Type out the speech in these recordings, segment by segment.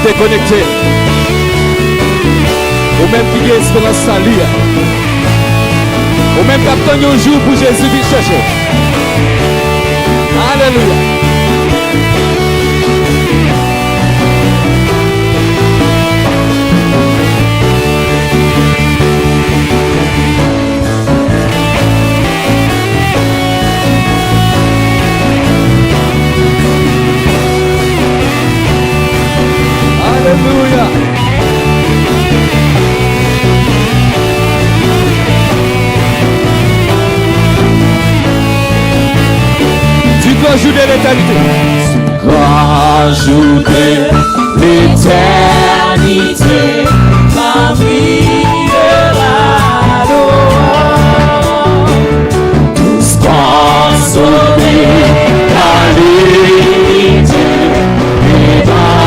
t'es connecté. Ou même qui a espérance salir. Ou même captain un jour pour Jésus qui cherche. Alléluia. Alléluia. Tu dois ajouter l'éternité. Tu dois ajouter l'éternité. Ma vie de l'adore. Tous consommer la vérité et dans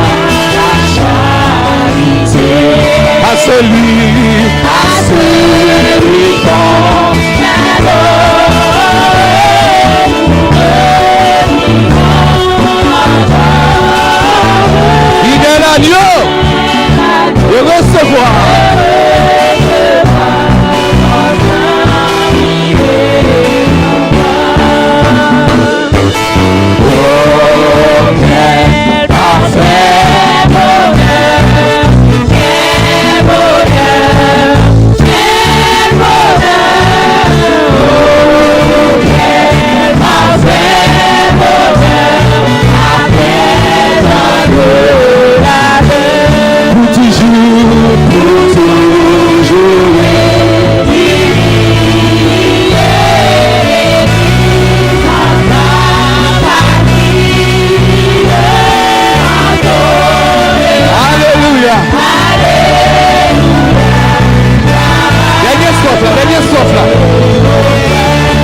la charité. À celui qu'on l'agneau de recevoir. Dernière souffle là.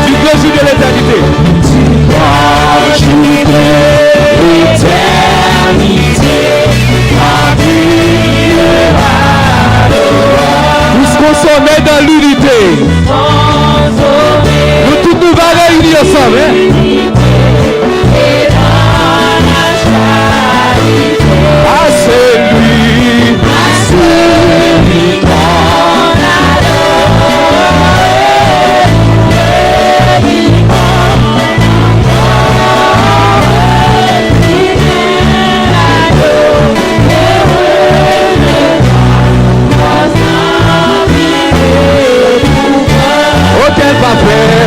Tu dois ajouter l'éternité. Tu dois ajouter l'éternité. Ma vie de l'adore. Puisqu'on s'en est dans l'unité. Nous tous nous va réunir ensemble. Hein? À celui auquel va faire.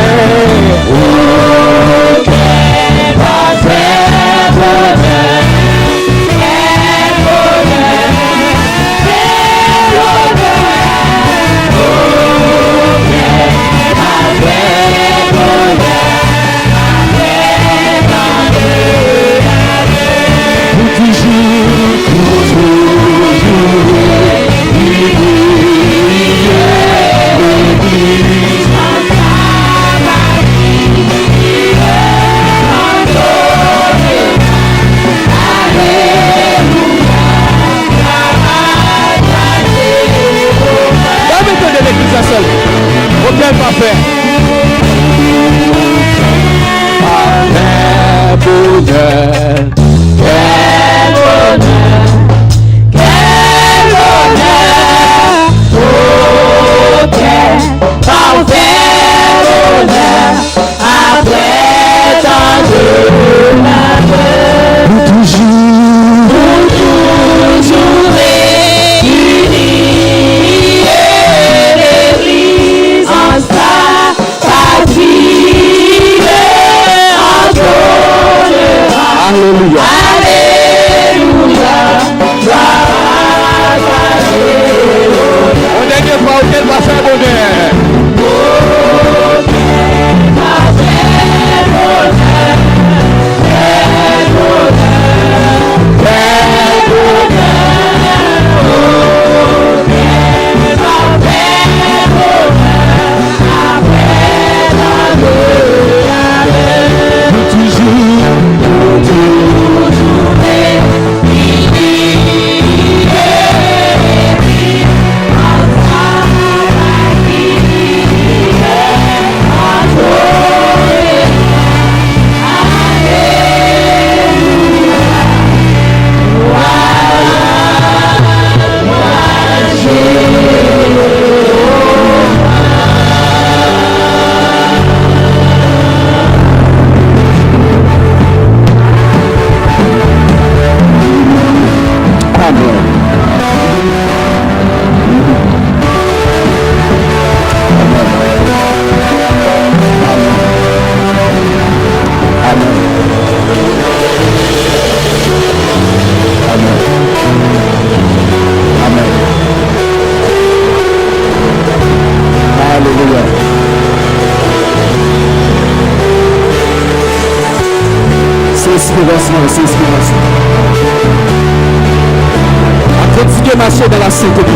marcher dans la sainteté.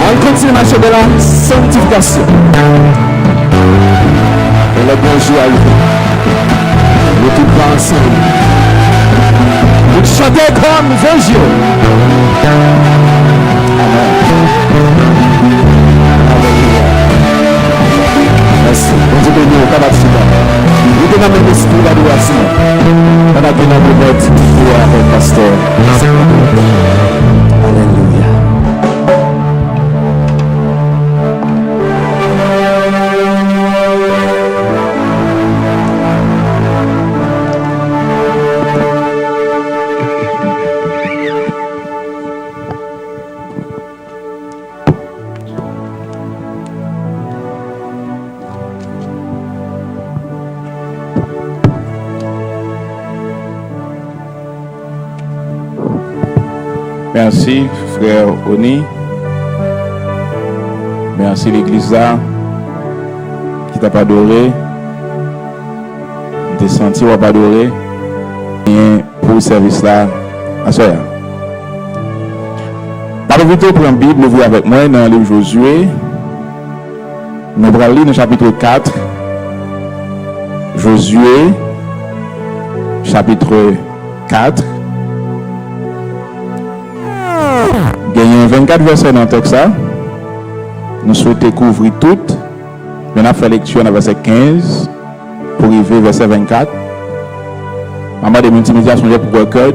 On continue à marcher dans la sanctification. Et le bonjour à lui. Nous tous pas ensemble. Vous chantez comme vos yeux. Amen. Merci. On dit que nous, on va se nous devons même l'esprit d'adoration. On a donné le vote pour le pasteur. Alléluia. Merci, frère Oni. Merci, l'église là, qui t'a pas adoré. T'es senti ou pas adoré. Et pour le service là, à ce moment. Parlons plutôt pour la Bible, vous avec moi dans le livre Josué. Nous allons lire le chapitre 4. Josué, chapitre 4. Il y a 24 versets dans le texte. Nous souhaitons couvrir tout. Nous avons fait lecture dans verset 15 pour arriver au verset 24. Maman de multimédia a songé pour record.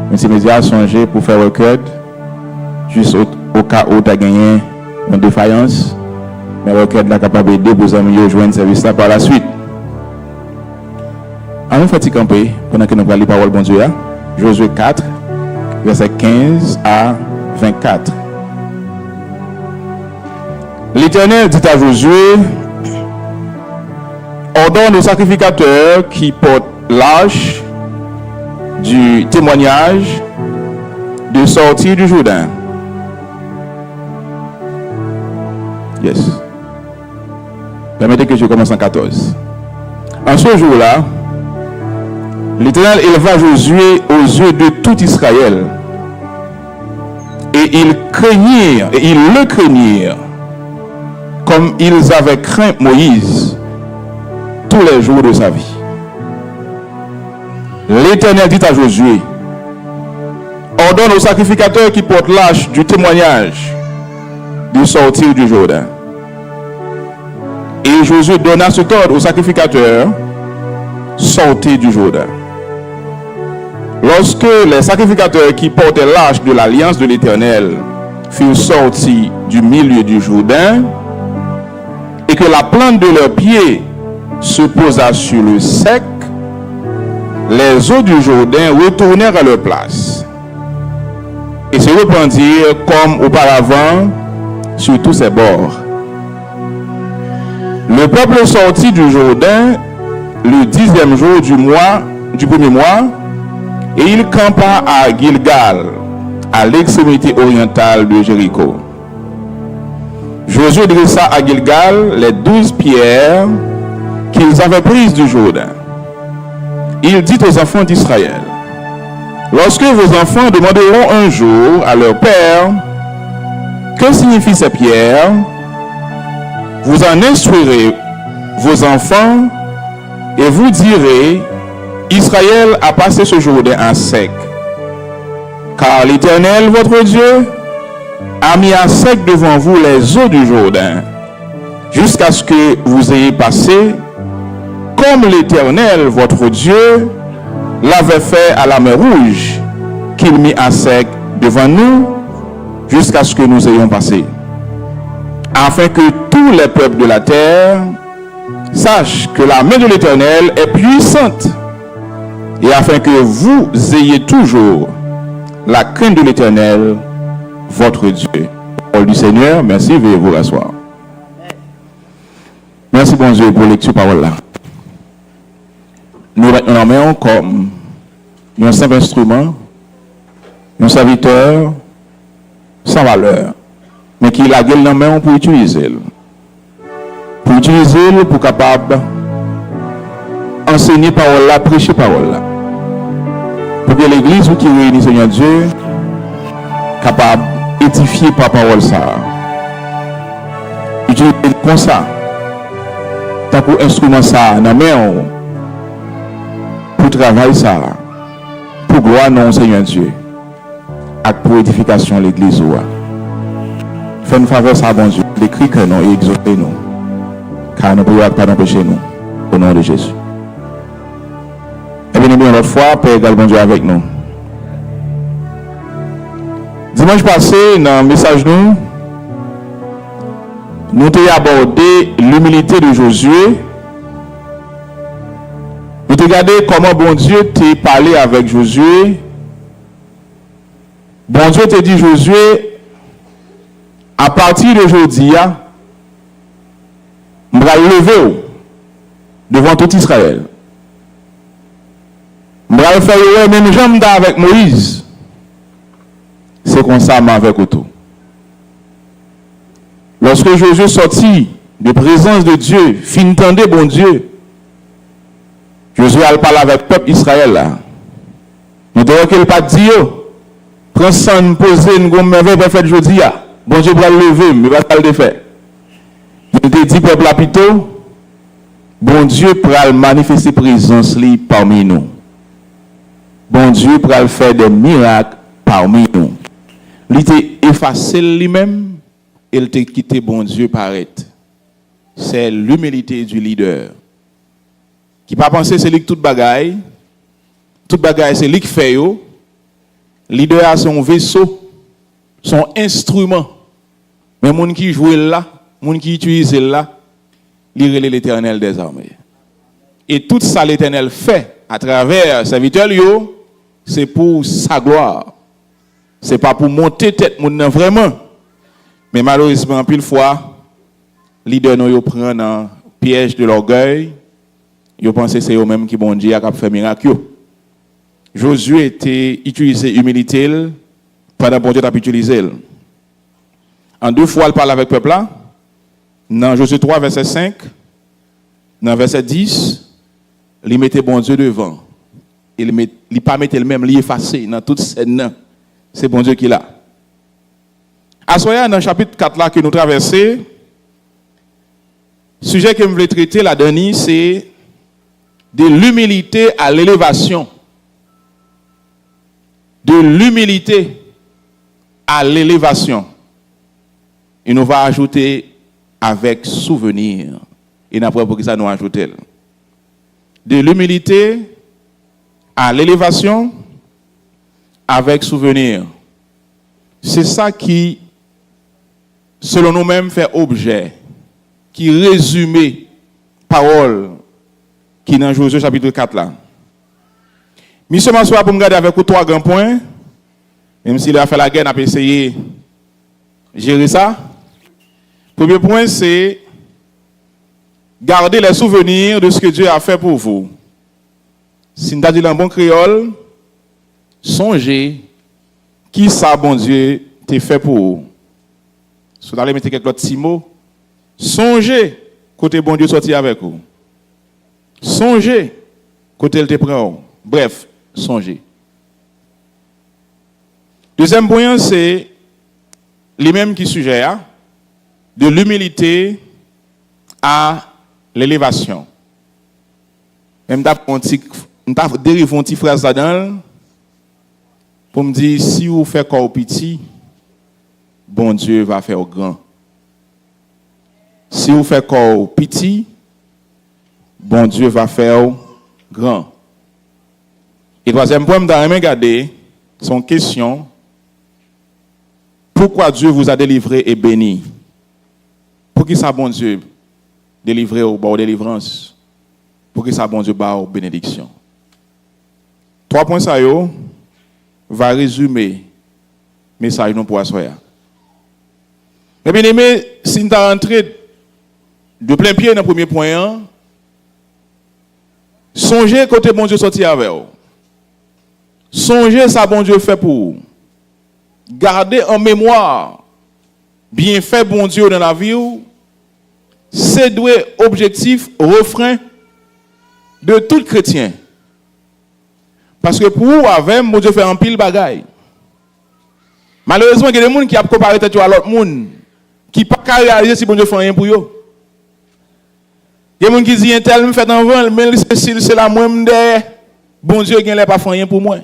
Multimédia a songé pour faire record. Juste au cas où tu as gagné une défaillance. Mais record est capable d'aider vos amis à joindre service là par la suite. On va faire camper pendant que nous allons lire la parole de Dieu. Josué 4. Verset 15 à 24. L'Éternel dit à Josué, ordonne aux sacrificateurs qui portent l'arche du témoignage de sortir du Jourdain. Yes. Permettez que je commence en 14. En ce jour-là, l'Éternel éleva Josué aux yeux de tout Israël. Et ils le craignirent, comme ils avaient craint Moïse tous les jours de sa vie. L'Éternel dit à Josué, ordonne aux sacrificateurs qui portent l'arche du témoignage de sortir du Jourdain. Et Josué donna cet ordre aux sacrificateurs, sortez du Jourdain. Lorsque les sacrificateurs qui portaient l'arche de l'alliance de l'Éternel furent sortis du milieu du Jourdain et que la plante de leurs pieds se posa sur le sec, les eaux du Jourdain retournèrent à leur place et se répandirent comme auparavant sur tous ses bords. Le peuple sortit du Jourdain le 10e jour du premier mois, et il campa à Gilgal, à l'extrémité orientale de Jéricho. Josué dressa à Gilgal les 12 pierres qu'ils avaient prises du Jourdain. Il dit aux enfants d'Israël, lorsque vos enfants demanderont un jour à leur père, que signifient ces pierres, vous en instruirez vos enfants et vous direz, Israël a passé ce Jourdain en sec. Car l'Éternel, votre Dieu, a mis à sec devant vous les eaux du Jourdain, jusqu'à ce que vous ayez passé, comme l'Éternel, votre Dieu, l'avait fait à la mer Rouge, qu'il mit à sec devant nous, jusqu'à ce que nous ayons passé. Afin que tous les peuples de la terre sachent que la main de l'Éternel est puissante, et afin que vous ayez toujours la crainte de l'Éternel, votre Dieu. Parole du Seigneur, merci, veuillez vous rasseoir. Merci bon Dieu pour lecture parole là. Nous remettons comme un simple instrument, un serviteur sans valeur, mais qui la gueule dans main pour utiliser. Pour utiliser, pour capable enseigner parole là, prêcher parole là. Pour que l'église qui réunit Seigneur Dieu capable d'édifier par parole ça. Utiliser comme ça. Tant pour instrument ça dans main pour travailler ça. Pour gloire non Seigneur Dieu. Et pour édification de l'église. Fais-nous faveur ça bon Dieu. Décris que nous et exaucez-nous. Car nous ne pouvons pas empêcher nous. Au nom de Jésus. Et bien, une autre fois, Père égal bon Dieu avec nous. Dimanche passé, dans le message nous avons abordé l'humilité de Josué. Nous avons regardé comment bon Dieu t'a parlé avec Josué. Bon Dieu t'a dit Josué, à partir d'aujourd'hui, je vais lever devant tout Israël. Je vais faire même jambe avec Moïse. C'est comme ça avec Otto. Lorsque Josué sortit de présence de Dieu, fin entendait bon Dieu, Josué a parlé avec le peuple Israël là. Il devait qu'il pas dire, prends ça, nous poser une gomme merveille pour faire aujourd'hui. Bon Dieu va le lever, mais pas le faire. Il te dit peuple là plutôt, bon Dieu pourra manifester présence li parmi nous. Bon Dieu pourra faire des miracles parmi nous. Il était effacé lui-même. Il t'a quitté bon Dieu paraître. C'est l'humilité du leader. Qui pas penser c'est lui qui tout bagaille c'est lui qui fait yo. Leader a son vaisseau, son instrument. Mais moun qui joue là, moun qui utilise là, il relève l'Éternel des armées. Et tout ça l'Éternel fait à travers serviteur yo, c'est pour sa gloire. C'est pas pour monter tête moun vraiment. Mais malheureusement, pile fois, leader nous prend dans piège de l'orgueil. Ils pensent que c'est eux-mêmes qui bon Dieu a fait miracle. Josué était utilisé humilité pendant bon Dieu a utilisé. En deux fois, il parle avec le peuple là. Dans Josué 3, verset 5, dans verset 10, il mettait bon Dieu devant. Il ne pas mettre le même, il effacé dans toute scène. C'est bon Dieu qui l'a. À ce moment dans le chapitre 4 là que nous traversons, le sujet que je voulais traiter là-dedans, c'est de l'humilité à l'élévation. De l'humilité à l'élévation. Et nous va ajouter avec souvenir. Et n'après pour que ça nous ajoute. De l'humilité à l'élévation avec souvenir. C'est ça qui, selon nous-mêmes, fait objet, qui résume parole qui est dans Josué chapitre 4 là. Monsieur m'assoit pour me garder avec vous trois grands points. Même s'il a fait la guerre, on a essayé de gérer ça. Premier point, c'est garder les souvenirs de ce que Dieu a fait pour vous. Si nous avons dit en bon créole, songez qui ça, bon Dieu, t'a fait pour vous. Si vous allez mettre quelques petits mots, songez côté bon Dieu sorti avec vous. Songez côté il te prend. Bref, songez. Deuxième point, c'est les mêmes qui suggèrent de l'humilité à l'élévation. Même d'après dérive une petite phrase là-dedans pour me dire si vous faites corps petit, bon Dieu va faire grand. Si vous faites corps petit, bon Dieu va faire grand. Et troisième point, dans la regarder, son question, pourquoi Dieu vous a délivré et béni? Pour qui ça, bon Dieu, délivré au bord de délivrance? Pour qui ça, bon Dieu, bas aux bénédictions? 3 points, ça va résumer le message non pour assoya. Mais bien aimé, si nous avons rentré de plein pied dans le premier point, songez côté bon Dieu sorti avec vous. Songez ça bon Dieu fait pour vous. Gardez en mémoire bien fait bon Dieu dans la vie. C'est doué objectif, refrain de tout chrétien. Parce que pour vous, avec bon Dieu fait un pile bagaille. Malheureusement, il y a des gens qui ont comparé tête à l'autre monde, qui ne peuvent pas réaliser si bon Dieu fait rien pour eux. Il y a des gens qui disent, tel me fait en vent, mais c'est la même de bon Dieu qui n'a pas fait rien pour moi.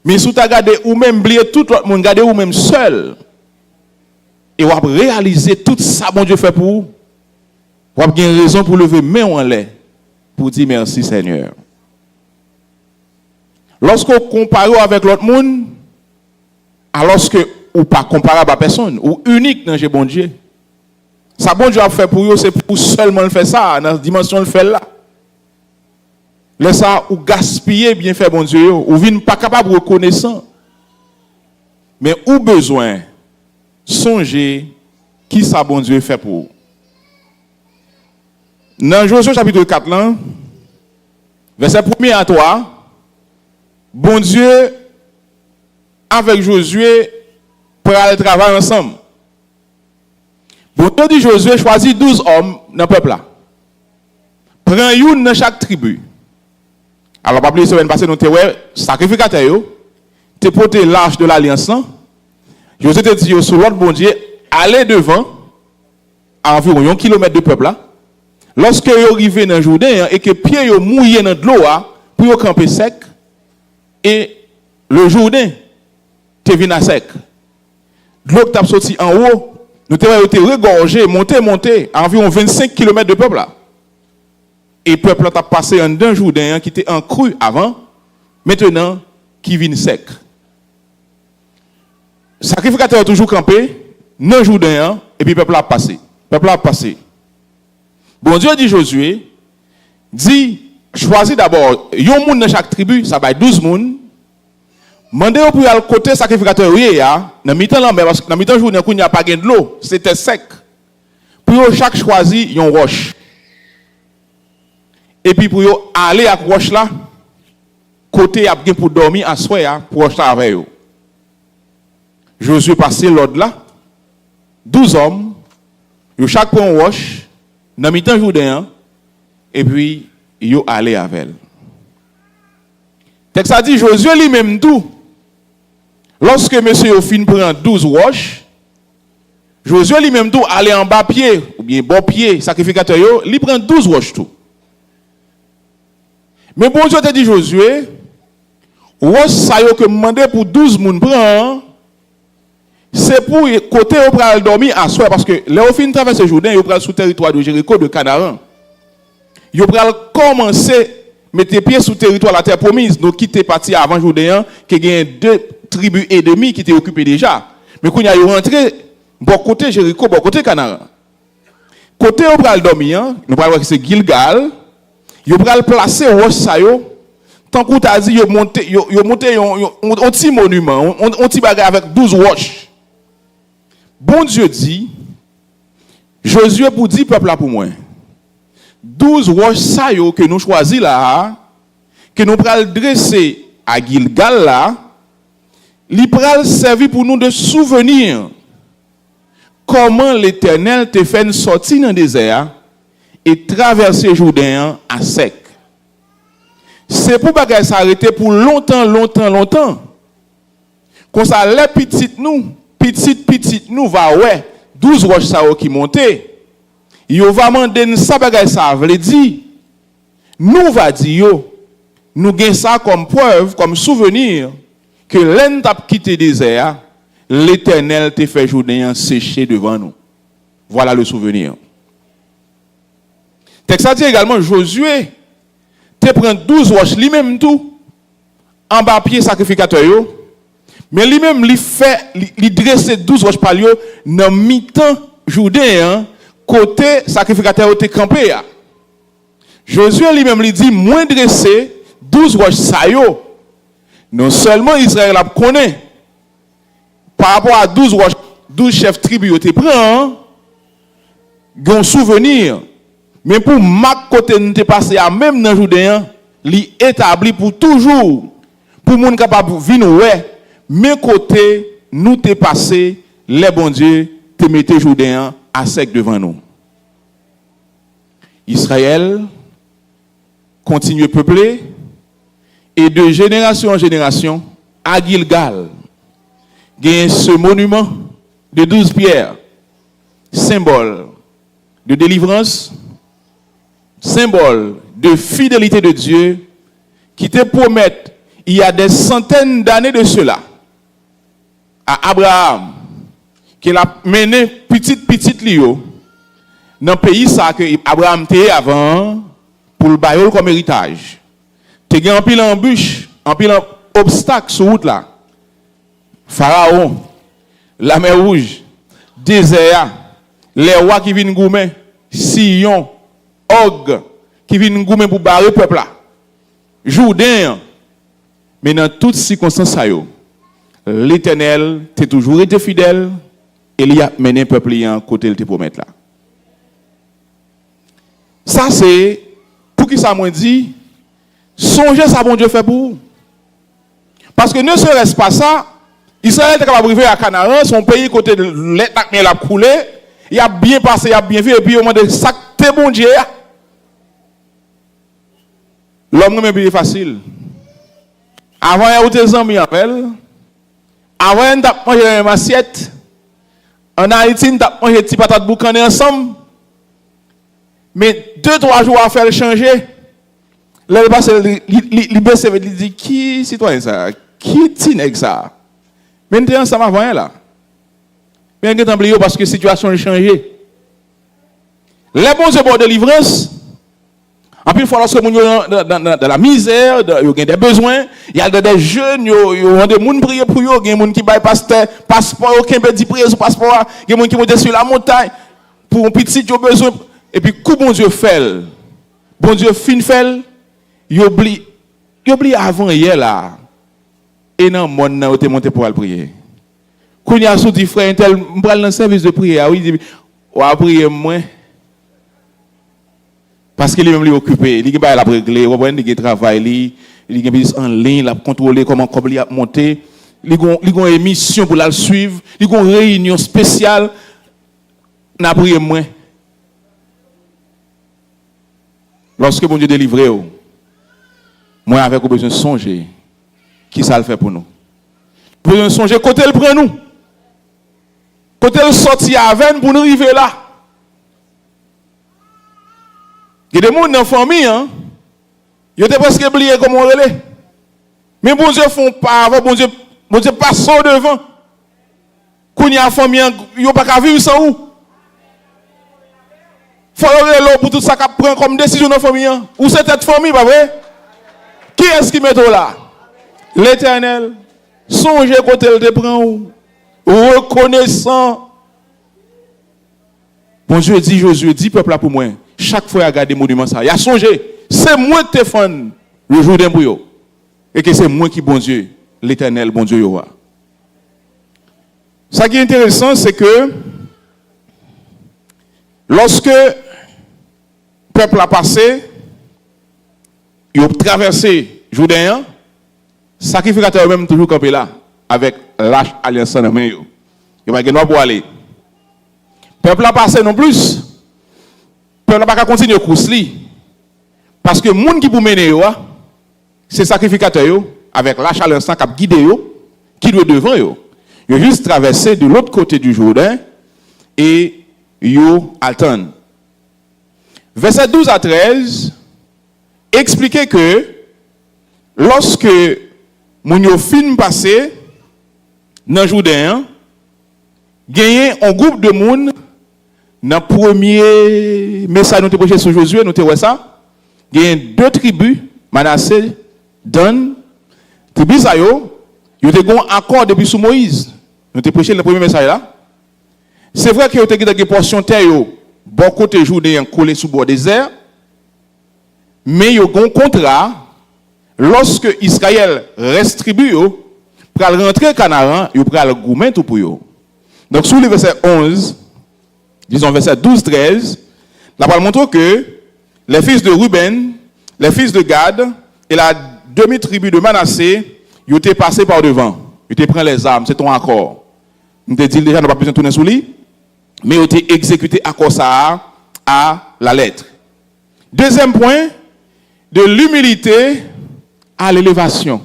Mais si tu as gardé ou même oublié tout l'autre monde, gardé ou même seul, et vous avez réalisé tout ça bon Dieu fait pour vous, vous avez une raison pour lever main en l'air, pour dire merci Seigneur. Lorsqu'on compare avec l'autre monde, alors que ou pas comparable à personne, ou unique dans le bon Dieu. Ça bon Dieu a fait pour vous, c'est pour seulement le faire ça, dans la dimension le faire là. Laissez ça ou gaspiller bien fait bon Dieu, ou vine pas capable de reconnaissant. Mais ou besoin songer qui ça bon Dieu fait pour vous. Dans Josué chapitre 4 là, verset 1er à 3, bon Dieu avec Josué pour aller travailler ensemble. Bon Dieu dit Josué choisit 12 hommes dans le peuple là. Prends une dans chaque tribu. Alors, pas plus semaine passée, nous avons sacrificateur, tu porté l'arche de l'alliance là. Josué te dit sur l'autre bon Dieu, allez devant à environ 1 kilomètre de peuple là. Lorsque vous arrivez dans le Jourdain et que pieds sont mouillés dans de l'eau pour camper sec, et le Jourdain te vient à sec. L'eau qui t'a sorti en haut, nous avons été regorgés, monté à environ 25 km de peuple là. Et le peuple a passé en d'un Jourdain qui était en crue avant, maintenant qui vient sec. Le sacrificateur a toujours campé, dans Jourdain, et puis le peuple a passé. Bon Dieu dit Josué, dit, choisis d'abord, il y a un monde dans chaque tribu, ça va être 12 personnes. Mandez pour aller côté sacrificateur, dans mi-temps là, parce que dans mi-temps journée, il n'y a pas de l'eau, c'était sec. Pour chaque choisi, il y a une roche. Et puis pour aller à la roche là, côté pour dormir à soir, pour roche là avec eux. Josué passé l'ordre là, 12 hommes, chaque point roche, dans mi-temps journée, et puis ils allé avec elle. Texte a dit Josué lui-même tout. Lorsque monsieur fin prend 12 roches, Josué lui-même tout aller en bas pied ou bien bon pied sacrificateur yo, il prend 12 roches tout. Mais bon Dieu te dit Josué, roche ça yo que demandé pour 12 moun prend, c'est pour côté au pral dormir à soir parce que les fin traverser Jourdain, yo pral sous territoire de Jéricho de Canaan. Yo pral commencer mettre pied sous territoire la terre promise, nous quitter parti avant Jourdain, qui gagne 2 tribus et demi qui étaient occupées déjà. Mais quand il y a rentré, bon côté Jéricho, bon côté Canaan. Côté au pral dormir, nous parlons que c'est Gilgal, yo pral placer roche ça yo, tant qu'on t'a dit yo monter un petit monument, un petit bagage avec 12 roches. Bon Dieu dit, Josué pour dire peuple là pour moi. 12 roches ça yo que nous choisis là, que nous pral dresser à Gilgal là, li pral servir pour nous de souvenir comment l'Éternel te fait sortir dans le désert et traverser Jourdain à sec. C'est pour bagay s'arrêter pour longtemps. Quand ça les petites nous va ouais 12 roches ça qui monter. Yo va demander ça bagay ça veut dire nous va dire yo nous gain ça comme preuve comme souvenir que l'en t'a quitté désert l'Éternel te fait Jourdain sécher devant nous. Voilà le souvenir. Texte ça dit également Josué te prend 12 roches lui-même tout en bas pied sacrificateur yo mais lui-même li dresser 12 roches par yo dans mi-temps Jourdain côté sacrificateur était campé. Josué lui-même lui dit moins dressé 12 roches ça yo. Non seulement Israël a connaît par rapport à 12 roches 12 chefs tribus te prend un souvenir mais pour mak côté nous te passé à même dans Jourdain li établi pour toujours pour monde capable venir ouais mais côté nous te passé les bon Dieu te mettait Jourdain à sec devant nous. Israël continue à peupler et de génération en génération à Gilgal il y a ce monument de 12 pierres, symbole de délivrance, symbole de fidélité de Dieu, qui te promet, il y a des centaines d'années de cela, à Abraham, qu'il a mené petite Lio, dans le pays ça que Abraham était avant, pour le bailler comme héritage. Tu as un pile embûche, un pile obstacle sur route là. Pharaon, la mer rouge, désert, les rois qui viennent goumer, Sion, Og, qui viennent goumer pour barrer le peuple là. Jourdain, mais dans toutes circonstances, l'Éternel t'a toujours été fidèle et il a mené le peuple à côté de te promettre là. Ça c'est, pour qui ça m'a dit, songez ça bon Dieu fait pour vous. Parce que ne serait-ce pas ça, Israël était capable d'arriver à Canaan, son pays côté de l'État a coulé, il a bien passé, il a bien fait, et puis au moment de ça, t'es bon Dieu. L'homme même est facile. Avant, il y a des amis avec elle. Avant, il y a mangé une assiette. En Haïti, il y a mangé des petites patates boucanées ensemble. Mais 2-3 jours à faire le changer. Là, il dit, qui citoyen ça? Qui t'inègre ça? Mais nous sommes ensemble avant elle là. Mais nous oublié parce que la situation a changé. Les bons œuvres de délivrance, en plus, lorsque nous sommes dans la misère, il y a des besoins, il y a des jeunes, il y a des gens qui prient pour eux, il y a des gens qui baillent passeport, aucun petit prier sur passeport, il y a des gens qui montent sur la montagne pour un petit besoin. Et puis, quand bon Dieu fait, bon Dieu fin fait, il oublie avant hier là. Et non, mon n'a été monté pour aller prier. Quand il y a sous dit frère, tel, je prends le service de prière, oui, il dit, on va prier moins. Parce qu'il est même occupé, il a réglé, il travaille, il a en ligne, il a contrôlé comment il a monté, il a une émission pour la suivre, il a une réunion spéciale, on a prié moins. Lorsque bon Dieu délivre, moi avec besoin de songer, qui ça le fait pour nous? Besoin de songer, côté il prend nous. Côté il sortit avec pour nous arriver là. Il y a des gens dans la famille, ils ont presque oublié comment on relève. Mais bon Dieu font pas avant, bon Dieu passe devant. Quand il y a une famille, ils n'ont pas qu'à vivre sans vous. Il faut aller pour tout ça qu'on prend comme décision dans la famille. Ou c'est cette famille, pas vrai? Qui est-ce qui met là? L'Éternel. Songez côté il te prend où? Reconnaissant. Bon Dieu dit, Josué, dit peuple là pour moi. Chaque fois, il a regardé le monument ça. Il a songé. C'est moi qui te fais le jour d'un bouillon. Et que c'est moi qui, bon Dieu, l'Éternel, bon Dieu, Yoa. Ce qui est intéressant, c'est que lorsque le peuple a passé, il a traversé Jourdain, sacrificateur même toujours campé là, avec l'âge alliance en main. Il va gagner pour aller. Le peuple a passé non plus. Le peuple n'a pas continuer à course. Parce que les gens qui pour mener, c'est sacrificateur avec l'âge alliance qui a guidé, qui doit devant. Ils ont juste traversé de l'autre côté du Jourdain et ils attendent. Verset 12 à 13 expliquait que lorsque les fin passé dans le Jourdain, gagné un groupe de monde dans le premier message nous prêché sur Josué, nous avons ça. Il y a 2 tribus, Manassé, Dan, tribus ça yo, ils ont un accord depuis sous Moïse. Nous avons prêché le premier message là. C'est vrai qu'il y a des portions de terre, bon côté Jourdain collé sous bord désert, mais il y a un contrat. Lorsque Israël reste tribu, pour rentrer au Canaan, il va goumer tout pour eux. Donc, sous le verset 11, disons verset 12-13, la parole montre que les fils de Ruben, les fils de Gad et la demi-tribu de Manassé, ils étaient passés par devant. Ils étaient pris les armes, c'est ton accord. Nous te dit déjà, nous n'avons pas besoin de tourner sous lui, mais ils ont été exécutés accord ça à la lettre. Deuxième point, de l'humilité à l'élévation.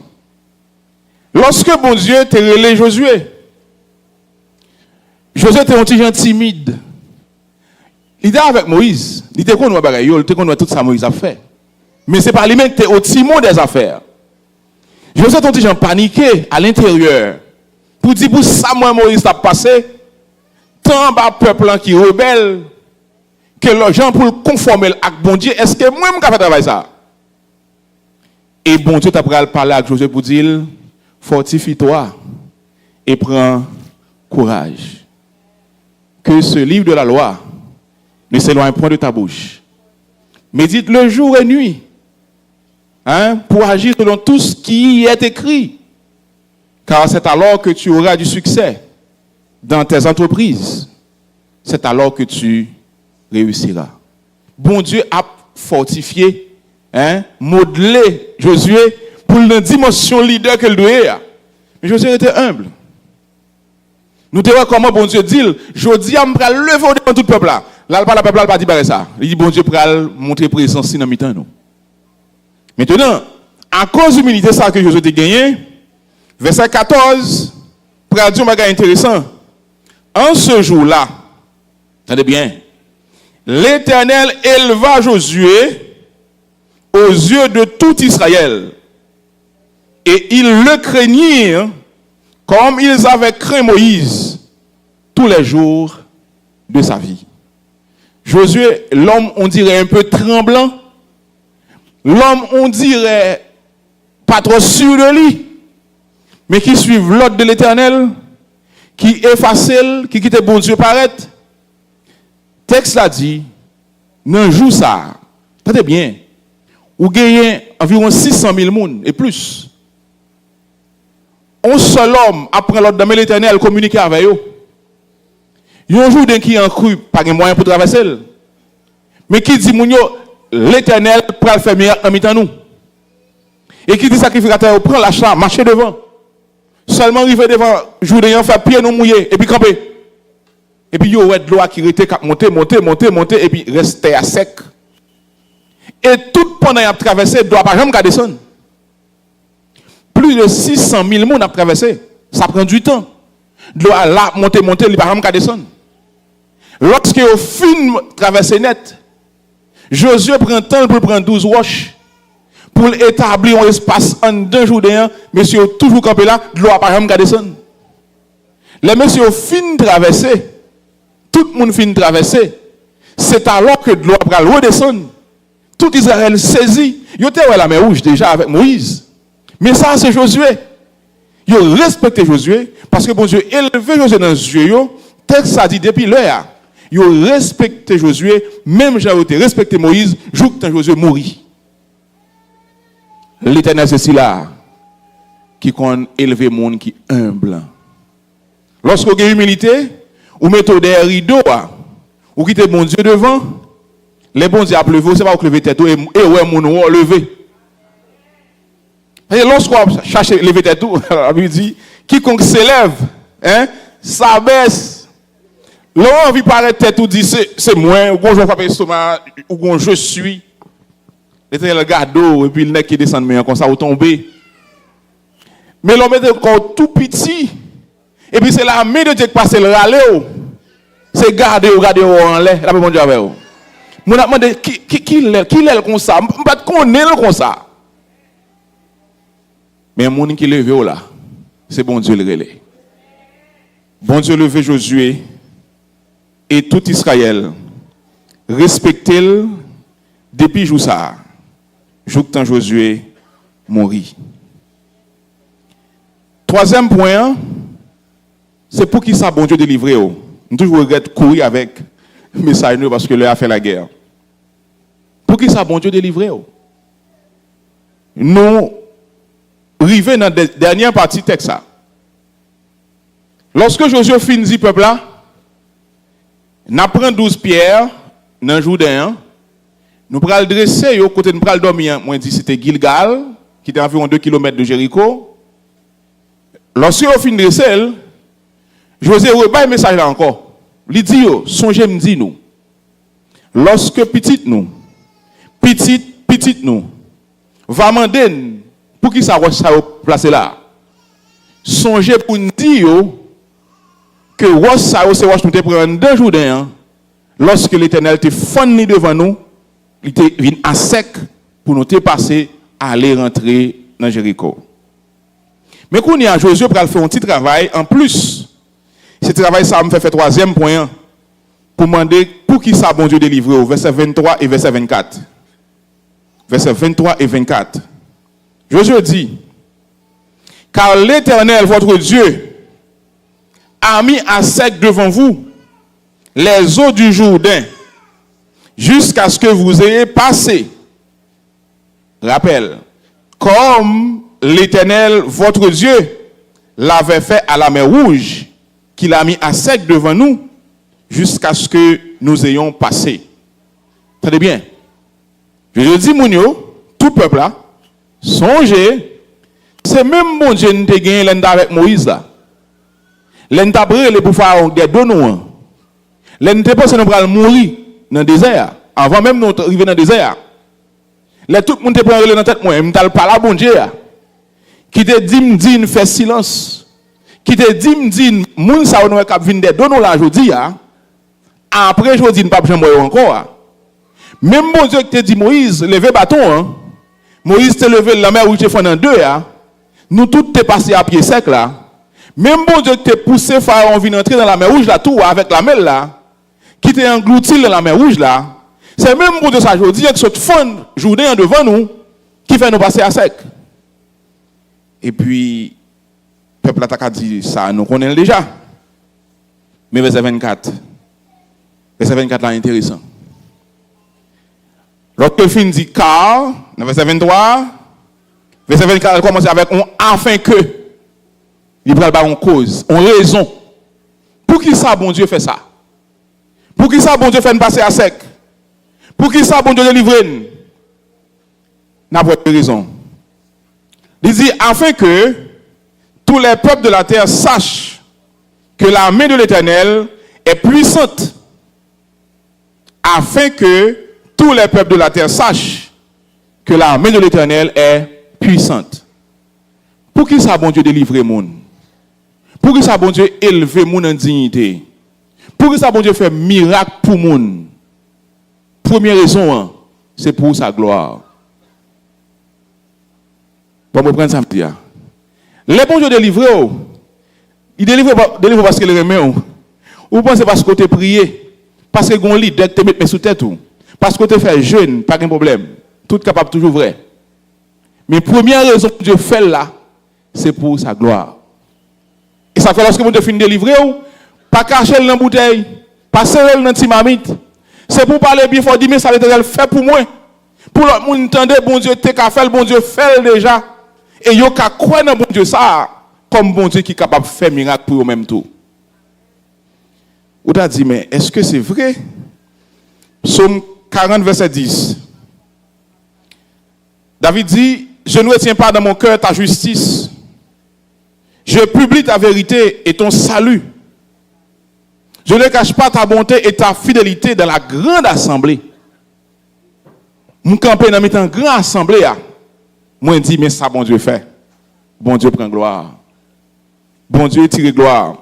Lorsque bon Dieu t'a relé Josué, Josué était un petit gens timide. Il était avec Moïse. Il était connu bagaille, il était connu tout ça Moïse a fait. Mais c'est pas lui-même qui était au timon des affaires. Josué était un petit gens paniqué à l'intérieur. Pour dire pour ça moi Moïse a passé tant bas peuple qui rebelle que les gens pour le conformer avec bon Dieu, est-ce que moi je vais travailler ça? Et bon Dieu t'a parlé avec Josué pour dire fortifie-toi et prends courage. Que ce livre de la loi ne s'éloigne point de ta bouche. Médite le jour et nuit, pour agir selon tout ce qui y est écrit. Car c'est alors que tu auras du succès dans tes entreprises. C'est alors que tu réussiras. Bon Dieu a fortifié, modelé Josué pour la dimension leader qu'elle doit avoir. Mais Josué était humble. Nous te voyons comment bon Dieu dit, je dis à me lever devant tout le peuple là. Là, le peuple n'a pas dit ça. Il dit bon Dieu pour montrer présence dans mi-temps nous. Maintenant, à cause de l'humilité ça que Josué a gagné, verset 14, pour dire un bagage intéressant. En ce jour-là, attendez bien, l'Éternel éleva Josué aux yeux de tout Israël. Et ils le craignirent comme ils avaient craint Moïse tous les jours de sa vie. Josué, l'homme, on dirait un peu tremblant. L'homme, on dirait pas trop sûr de lui. Mais qui suivent l'ordre de l'Éternel, qui efface, qui quitte bon Dieu paraître. Texte l'a dit, dans jour ça, attendez bien, ou gagnez environ 600 000 personnes et plus. Un seul homme, après l'ordre de l'Éternel, communiquer avec eux. Il y a un jour qui a cru, pas de moyen pour traverser. Mais qui dit, l'Éternel prend le faire miracle dans mi-temps nous. Et qui dit, sacrificateur, prend l'achat, marchez devant. Seulement arriver devant, jour de faire pied nous mouiller, et puis camper. Et puis, il y a de l'eau qui était monter, et puis rester à sec. Et tout pendant qu'il a traversé, il ne doit pas jamais descendre. Plus de 600 000 personnes ont traversé. Ça prend du temps. De l'eau là, monter, il ne va pas descendre. Lorsque au fin traversé net, Josué prend le temps pour prendre 12 roches pour établir un espace en 2 jours d'un, monsieur toujours campé là, de l'eau n'a pas jamais descendre. Les messieurs fin traversé, tout le monde fin traversé, c'est alors que de l'eau va redescendre. Tout Israël saisit. Il était à la mer Rouge déjà avec Moïse. Mais ça, c'est Josué. Il a respecté Josué parce que bon Dieu élevé Josué dans les yeux. Texte ça dit depuis l'heure. Il a respecté Josué, même j'ai respecté Moïse, jour que Josué mourit. L'Éternel, c'est là qui compte élever le monde qui est humble. Lorsque vous avez humilité, vous mettez des rideaux, vous quittez bon Dieu devant, les bons dieux à pleuvoir, c'est pas vous lever tête et ouais, mon nom, lever. Et lorsqu'on cherche lever tête, la Bible dit, quiconque s'élève, ça baisse. L'homme envie paraître tête ou dit, c'est moi, ou quand je frappe l'estomac, ou quand je suis. L'Éternel garde et puis le nez qui descend, mais comme ça, vous tombez. Mais l'homme est encore tout petit. Et puis c'est la main de Dieu qui passe le râler. C'est garder ou en l'air. La mon Dieu avec vous. Mon a demandé qui l'est comme ça. Je ne sais pas connaître comme ça. Mais mon qui levé là, c'est bon Dieu le relais. Bon Dieu levé Josué et tout Israël. Respectez-le depuis jour ça. Jour que Josué mourit. Troisième point, c'est pour qui ça bon Dieu délivrer. Je toujours regrette courir avec message parce que leur a fait la guerre. Pour qui ça bon Dieu délivrer. Nous arrivons dans la dernière partie du texte. Lorsque Josué finit le peuple là, nous prenons 12 pierres dans le Jourdain. Nous prenons le dresser, au côté de nous dormir. Moi, je dis c'était Gilgal, qui était à environ 2 km de Jéricho. Lorsque vous finissez de dresser, Josué rebat un message là encore. Il dit, songez me dit nous. Lorsque petit nous, va demander pour qui ça va placer là. Songez pour nous dire que que Ross ça c'est Ross nous te prendre 2 jours d'un lorsque l'Éternel te fourni devant nous, il te vient à sec pour nous te passer à aller rentrer dans Jéricho. Mais quand il y a Josué pour faire un petit travail en plus. Ce travail ça me fait 3e point pour demander pour qui ça bon Dieu délivré au verset 23 et verset 24. Verset 23 et 24. Josué dit: car l'Éternel votre Dieu a mis à sec devant vous les eaux du Jourdain jusqu'à ce que vous ayez passé. Rappel, comme l'Éternel votre Dieu l'avait fait à la mer Rouge, qu'il a mis à sec devant nous jusqu'à ce que nous ayons passé. Entendez bien. Je dis, Mounio, tout peuple là, songez, c'est même bon Dieu qui a gagné l'un avec Moïse là. L'un t'a brûlé pour faire des dons. L'un t'a pensé nous allons mourir dans le désert. Avant même nous arriver dans le désert. Là tout le monde t'a pris dans la tête moi, m't'al pas là bon Dieu. Qui te dit fait silence. Qui te dit moun sa nou k'ap vinn des dons là jodi a. Après jodi pas jamais encore. Même bon Dieu qui te dit Moïse, levez bâton hein. Moïse te levé la mer où tu fais en 2 hein. Nous tous t'es passé à pied sec là. Même bon Dieu qui t'a poussé Pharaon vient entrer dans la mer rouge là tout avec la mer là. Qui t'a englouti dans la mer rouge là. C'est même bon Dieu ça jodi que ce fond Jourdain devant nous qui fait nous passer à sec. Et puis peuple a dit ça nous connaissons déjà. Mais verset 24. Verset 24 là intéressant. Lorsque fin dit car, dans verset 23, verset 24 elle commence avec on afin que il va avoir une cause, une raison. Pour qui ça bon Dieu fait ça? Pour qui ça bon Dieu fait nous passer à sec? Pour qui ça bon Dieu délivrer? N'a pas de raison. Il dit afin que tous les peuples de la terre sachent que la main de l'Éternel est puissante. Afin que tous les peuples de la terre sachent que la main de l'Éternel est puissante. Pour qui ça bon Dieu délivrer moun? Pour qui ça bon Dieu élever moun en dignité? Pour qui ça bon Dieu fait miracle pour moun? Première raison, hein, c'est pour sa gloire. Bon, me prendre ça me dire. Les bon Dieu délivrer, il délivre parce qu'il remet. Ou pensez parce que tu prié, parce que gon lit dès que tu mets sous tête ou parce que tu fais jeûne, pas de problème. Tout capable toujours vrai. Mais première raison que Dieu fait là, c'est pour sa gloire. Et ça fait lorsque vous finissez de délivrer, pas cacher dans la bouteille, pas serrer dans la timamite. C'est pour parler bien fort, dire mais ça l'Éternel fait pour moi. Pour l'autre monde entendre bon Dieu t'es qu'à faire, bon Dieu fait déjà. Et yo ka croire dans bon Dieu ça comme bon Dieu qui est capable de faire miracle pour eux même tout. Ou t'a dit mais est-ce que c'est vrai? Psaume 40 verset 10. David dit je ne retiens pas dans mon cœur ta justice. Je publie ta vérité et ton salut. Je ne cache pas ta bonté et ta fidélité dans la grande assemblée. Mon campé dans une grande assemblée. Moi, je dis, mais ça, bon Dieu fait. Bon Dieu prend gloire. Bon Dieu tire gloire.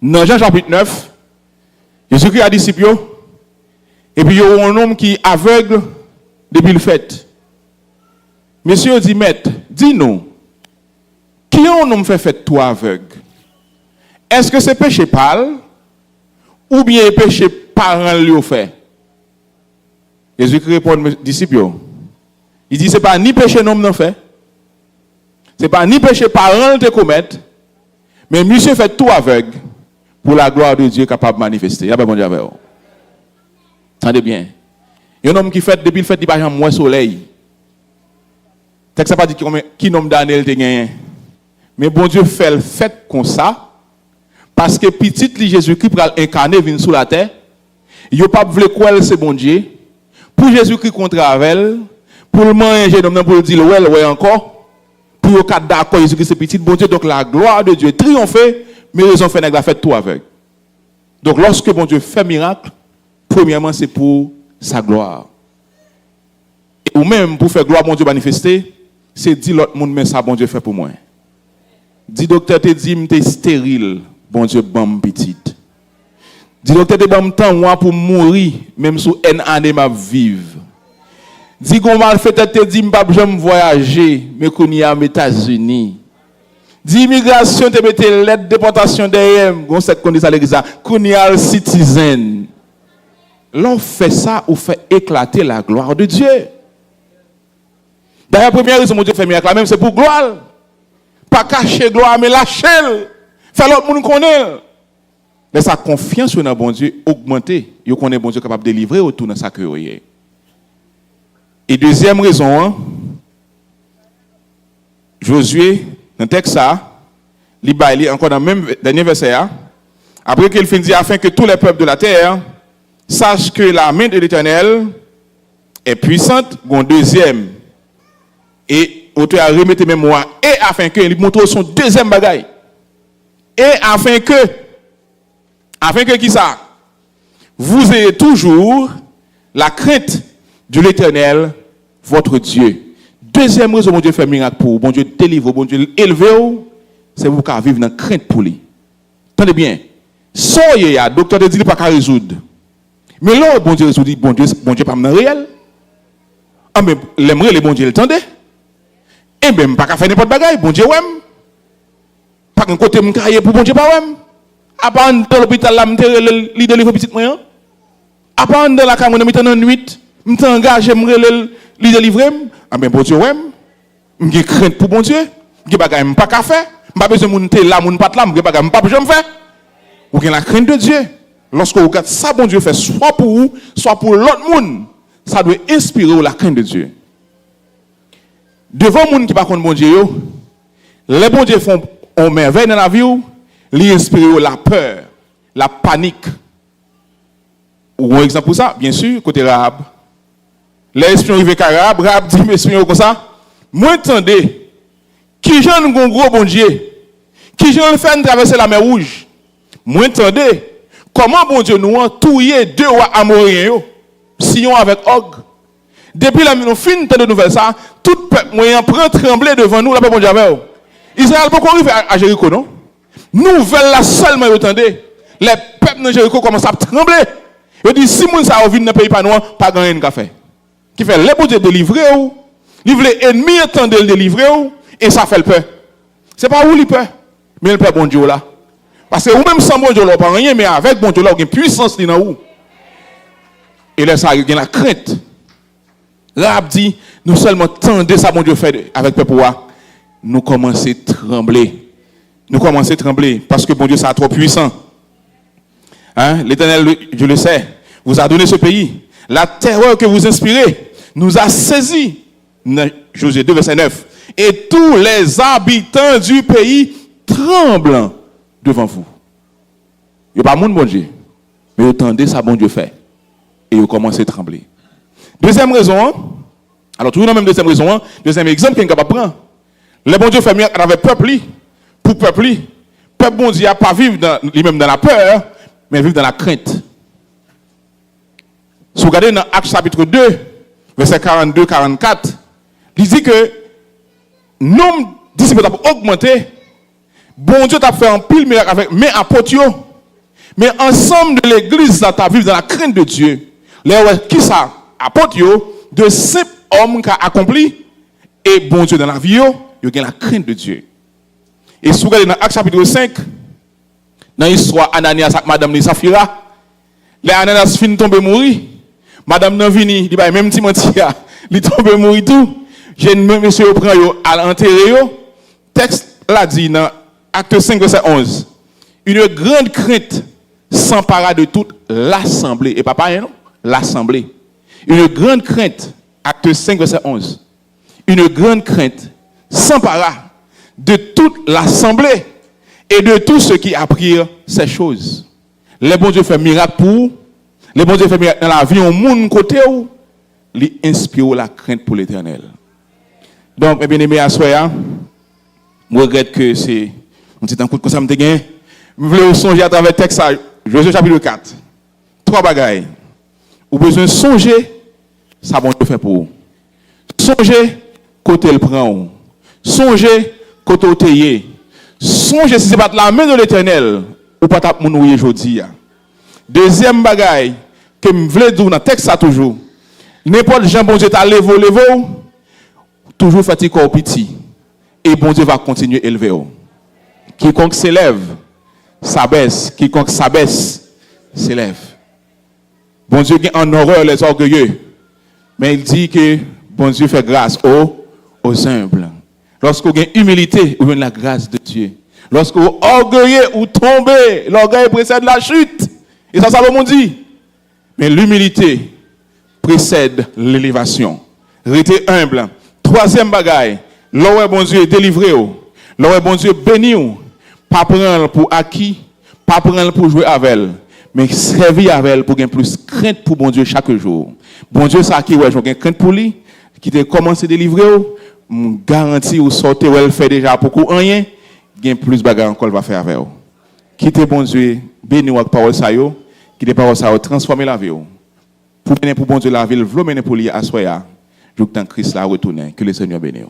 Dans Jean chapitre 9, Jésus-Christ a dit disciples, et puis il y a un homme qui est aveugle depuis le fait. Monsieur dit, maître, dis-nous, qui est un homme fait toi aveugle? Est-ce que c'est péché pâle ou bien péché parent lui fait? Jésus-Christ répond aux disciples. Il dit, ce n'est pas ni péché non non fait. Ce n'est pas ni péché parent te commettre. Mais monsieur fait tout aveugle pour la gloire de Dieu capable de manifester. Il y a pas bon Dieu avec vous. Attendez bien. Il y a un homme qui fait, depuis le fait, il n'y a pas moins soleil. Ça ne pas dit qui nombre d'années il te gagné. Mais bon Dieu fait le fait comme ça. Parce que petit Jésus-Christ pour incarner vient sous la terre. Il n'y a pas voulu quoi c'est bon Dieu. Pour Jésus-Christ contre elle. Pour le manger, pour le dire, ouais, encore. Pour le cas d'accord, Jésus-Christ c'est petit, bon Dieu, donc la gloire de Dieu triomphe, mais ils ont fait la fête tout avec. Donc lorsque bon Dieu fait miracle, premièrement c'est pour sa gloire. Ou même pour faire gloire, bon Dieu manifester, c'est dire l'autre monde, mais ça bon Dieu fait pour moi. Dis docteur, te dit, t'es stérile, bon Dieu, bon petite. Dis-donc, tu bon temps moi pour mourir, même sous une année ma vivre. Dis qu'on m'a fait te dit, m'pas jamais voyager, mais qu'on y a aux États-Unis. Dis immigration, te mette l'aide déportation derrière, on sait qu'on dit ça l'église, qu'on y a le citizen. L'on fait ça ou fait éclater la gloire de Dieu. D'ailleurs, la première raison que Dieu fait miracle, même c'est pour gloire. Pas cacher gloire, mais lâcher. Faire l'autre monde connaît. Mais sa confiance dans bon Dieu augmenter. Il connaît bon Dieu capable de délivrer autour de sa cœur. Et deuxième raison, Josué, dans le texte, il dit encore dans le même dernier verset, après qu'il finit afin que tous les peuples de la terre sachent que la main de l'Éternel est puissante, bon deuxième. Et auteur a remetté mémoire, et afin que, il montre son deuxième bagaille. Et afin que qui ça? Vous ayez toujours la crainte de l'Éternel, votre Dieu. Deuxième raison, bon Dieu fait miracle pour vous, bon Dieu délivre, bon Dieu élevé, c'est vous qui vivre dans la crainte pour lui. Attendez bien, soyez là, docteur te dit qu'il pas qu'à résoudre. Mais là, bon Dieu résoudre, bon Dieu pas dans réel. Ah mais l'aimerait les bon Dieu le tendait. Et même pas qu'à faire n'importe bagaille, bon Dieu ouais. Pas qu'un côté m'cailler pour bon Dieu pas ouais. À part dans l'hôpital là, m'te li délivre petit moyen. À part dans la caméra m'te en nuit, m'te engagé m'rele li délivrer. Ah ben bon Dieu ouais. M'gè crainte pour bon Dieu. M'gè bagaille m'pas qu'à faire. M'pas besoin moun te là, moun pas là, m'gè bagaille m'pas jamais faire. Ou gen la crainte de Dieu. Lorsque vous regardez ça, bon Dieu fait soit pour vous, soit pour l'autre monde, ça doit inspirer la crainte de Dieu. Devant les gens qui ne connaissent pas bon Dieu, les bons dieux font un merveille dans la vie, ils inspirent la peur, la panique. Ou un exemple pour ça, bien sûr, côté Rahab. Les espions arrivent à Rahab, Rahab dit, mes espions comme ça, moi attendez, qui j'en un gros bon Dieu, qui j'en fait traverser la mer Rouge, moi attendez, comment bon Dieu nous a touillé deux rois amoriens, Sion avec Og. Depuis la nous fin de nouvelle ça, tout peuple moyen prend trembler devant nous, la peuple bon Dieu avec. Israël peut arriver à Jéricho, non? Nouvelle là seulement attendez. Les peuples de Jéricho commencent à trembler. Ils disent si moun ça vient dans pays pas noir, pas gagner un fait. Qui fait les bon Dieu délivrer ou, livrer ennemi attendent le délivrer ou et ça fait le peur. C'est pas où il peur, mais le peur bon Dieu là. Parce que ou même sans bon Dieu là pas rien mais avec bon Dieu là il y a une puissance dans où. Et là ça il y a la crainte. Rahab dit nous seulement tendez ça bon Dieu fait avec peuple nous commençons à trembler. Nous commençons à trembler parce que bon Dieu c'est trop puissant. Hein? L'Éternel, je le sais, vous a donné ce pays. La terreur que vous inspirez nous a saisis. Josué 2, verset 9. Et tous les habitants du pays tremblent devant vous. Il n'y a pas de bon Dieu. Mais vous attendez ça, bon Dieu fait. Et vous commencez à trembler. Deuxième raison, alors toujours la même deuxième raison, deuxième exemple qu'on est capable de prendre. Le bon Dieu fait mieux avec le peuple, pour le peuple. Le peuple bon Dieu n'a pas vivre lui-même dans la peur, mais vivre dans la crainte. Si vous regardez dans Actes chapitre 2, verset 42-44, il dit que nombre de disciples a augmenté. Bon Dieu t'a fait un pile miracle avec mais apôtres. Mais ensemble de l'église, ça t'a vivre dans la crainte de Dieu. Les qui ça? Apôtres, de simples hommes qui ont accompli. Et bon Dieu dans la vie, il y a la crainte de Dieu. Et si vous regardez dans Actes chapitre 5, dans l'histoire Ananias avec Madame Saphira, les Ananias finissent tomber mourir. Madame Nanvini, il dit même Timothée, il tombe mourir tout. J'ai monsieur prend à l'enterrer. Texte là dit dans Acte 5 verset 11. Une grande crainte s'empara de toute l'assemblée et pas pareil non, l'assemblée. Une grande crainte Acte 5 verset 11. Une grande crainte s'empara de toute l'assemblée et de tous ceux qui apprirent ces choses. Les bons dieux fait miracle pour les bons dieux fait miracle dans la vie au monde côté où ils inspirent la crainte pour l'Éternel. Donc mes bien-aimés à soya, je regrette que c'est un petit coup de ça me gagné. Je voulais songer à travers le texte Josué chapitre 4. Trois bagailles. Vous avez besoin de songer ça bon Dieu fait pour vous. Songez côté le prend. Songez côté le taillé. Songez si c'est pas la main de l'Éternel ou pas tap moun ouye jodi ya. Deuxième bagaille que me vle dire dans texte ça toujours. N'importe Jean bon Dieu t'a levé toujours fait corps petit et bon Dieu va continuer à élever. Quiconque s'élève s'abaisse, quiconque s'abaisse s'élève. Bon Dieu est en horreur les orgueilleux, mais il dit que bon Dieu fait grâce aux humbles. Lorsqu'on a humilité, on a la grâce de Dieu. Lorsqu'on est orgueilleux ou tombé, l'orgueil précède la chute. Et ça, Salomon dit. Mais l'humilité précède l'élévation. Restez humble. Troisième bagaille, l'oreille bon Dieu délivré, l'oreille bon Dieu béni, pas prendre pour acquis, pas prendre pour jouer avec elle, mais servir avec elle pour gagner plus crainte pour bon Dieu chaque jour. Bon Dieu, ça qui ouais, j'ai crainte pour lui, qui te commencé à délivrer, garantie ou sortir ou elle fait déjà beaucoup rien, gain plus bagarre encore va faire avec vous. Quittez bon Dieu, béni avec parole ça yo, quittez parole ça yo, transformer la vie. Pour mener pour bon Dieu la ville, v'lo mener pour lui à soya. Je que Christ la retourner, que le Seigneur bénisse.